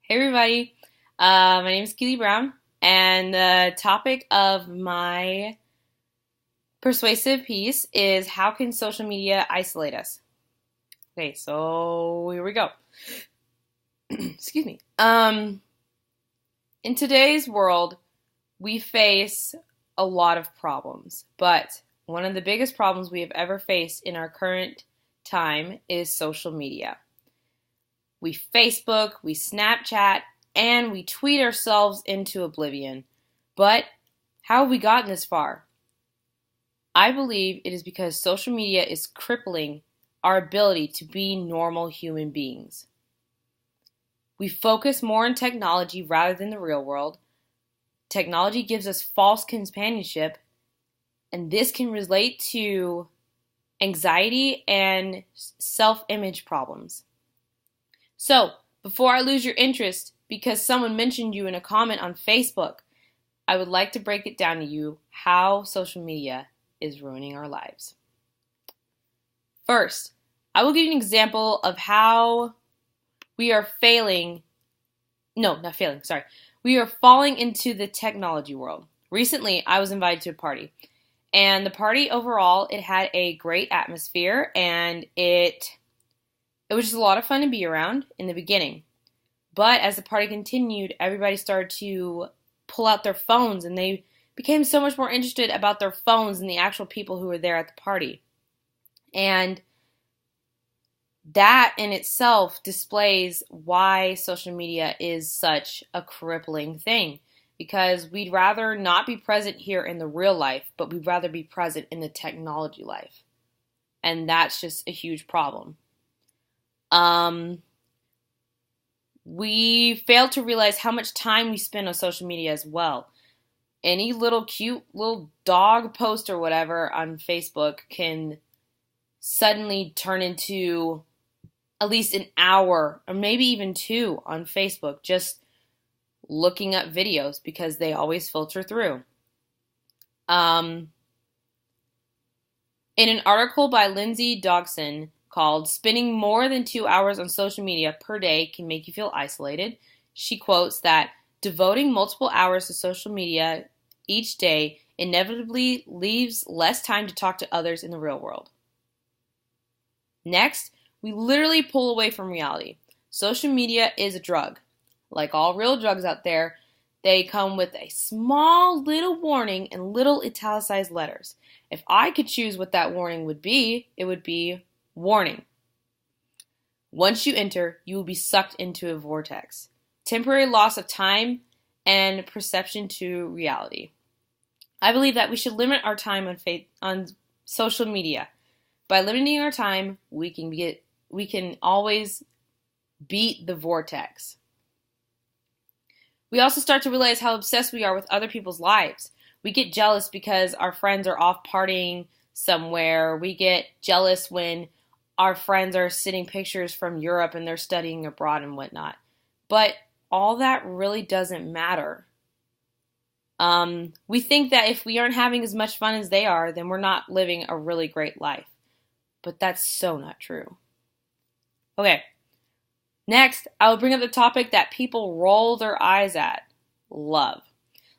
Hey everybody, my name is Keli Brown, and the topic of my persuasive piece is how can social media isolate us? Okay, so here we go. Excuse me. In today's world, we face a lot of problems, but one of the biggest problems we have ever faced in our current time is social media. We Facebook, we Snapchat, and we tweet ourselves into oblivion. But how have we gotten this far? I believe it is because social media is crippling our ability to be normal human beings. We focus more on technology rather than the real world. Technology gives us false companionship, and this can relate to anxiety and self-image problems. So, before I lose your interest because someone mentioned you in a comment on Facebook, I would like to break it down to you how social media is ruining our lives. First, I will give you an example of how we are we are falling into the technology world. Recently, I was invited to a party, and the party overall, it had a great atmosphere, and it was just a lot of fun to be around in the beginning. But as the party continued, everybody started to pull out their phones, and they became so much more interested about their phones than the actual people who were there at the party. And that in itself displays why social media is such a crippling thing. Because we'd rather not be present here in the real life, but we'd rather be present in the technology life. And that's just a huge problem. We fail to realize how much time we spend on social media as well. Any little cute little dog post or whatever on Facebook can suddenly turn into at least an hour or maybe even two on Facebook just looking up videos because they always filter through. In an article by Lindsay Dodson called "Spending More Than 2 Hours on Social Media Per Day Can Make You Feel Isolated," she quotes that devoting multiple hours to social media each day inevitably leaves less time to talk to others in the real world. Next, we literally pull away from reality. Social media is a drug. Like all real drugs out there, they come with a small little warning and little italicized letters. If I could choose what that warning would be, it would be warning. Once you enter, you will be sucked into a vortex. Temporary loss of time and perception to reality. I believe that we should limit our time on social media. By limiting our time, we can always beat the vortex. We also start to realize how obsessed we are with other people's lives. We get jealous because our friends are off partying somewhere. We get jealous when our friends are sending pictures from Europe and they're studying abroad and whatnot. But all that really doesn't matter. We think that if we aren't having as much fun as they are, then we're not living a really great life. But that's so not true. Okay. Next, I will bring up the topic that people roll their eyes at. Love.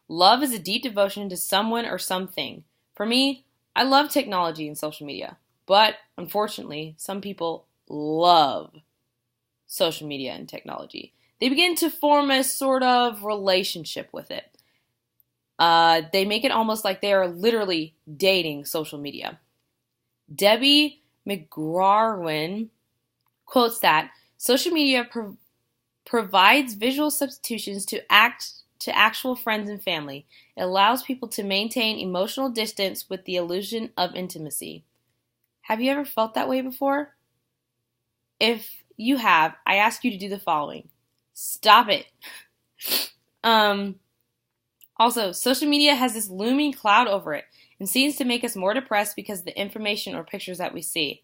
Love is a deep devotion to someone or something. For me, I love technology and social media. But unfortunately, some people love social media and technology. They begin to form a sort of relationship with it. They make it almost like they are literally dating social media. Debbie McGarwin quotes that social media provides visual substitutions to actual friends and family. It allows people to maintain emotional distance with the illusion of intimacy. Have you ever felt that way before? If you have, I ask you to do the following. Stop it. Also, social media has this looming cloud over it and seems to make us more depressed because of the information or pictures that we see.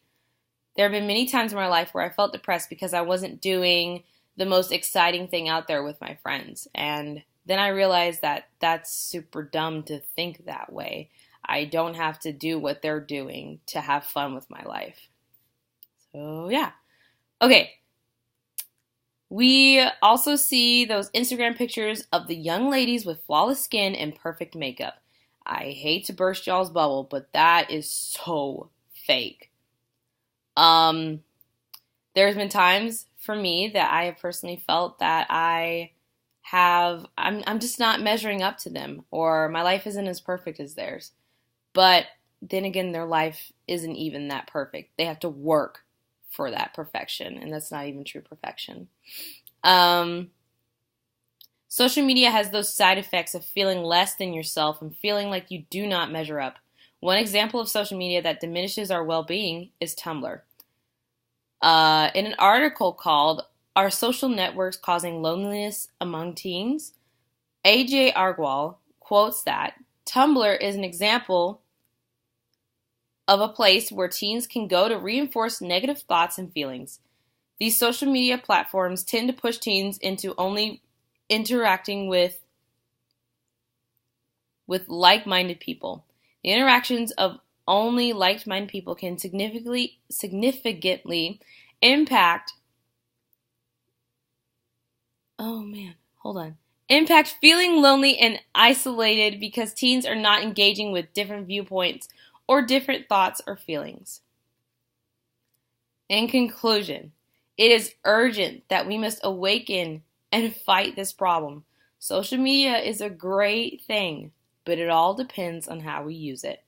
There have been many times in my life where I felt depressed because I wasn't doing the most exciting thing out there with my friends. And then I realized that that's super dumb to think that way. I don't have to do what they're doing to have fun with my life. So, yeah. Okay. We also see those Instagram pictures of the young ladies with flawless skin and perfect makeup. I hate to burst y'all's bubble, but that is so fake. Um, there's been times for me that I have personally felt that I'm just not measuring up to them, or my life isn't as perfect as theirs. But then again, their life isn't even that perfect. They have to work for that perfection, and that's not even true perfection. Um, Social media has those side effects of feeling less than yourself and feeling like you do not measure up. One example of social media that diminishes our well being is Tumblr. In an article called Are Social Networks Causing Loneliness Among Teens? AJ Argwal quotes that Tumblr is an example of a place where teens can go to reinforce negative thoughts and feelings. These social media platforms tend to push teens into only interacting with like-minded people. The interactions of only like-minded people can significantly impact impact feeling lonely and isolated because teens are not engaging with different viewpoints or different thoughts or feelings. In conclusion, it is urgent that we must awaken and fight this problem. Social media is a great thing, but it all depends on how we use it.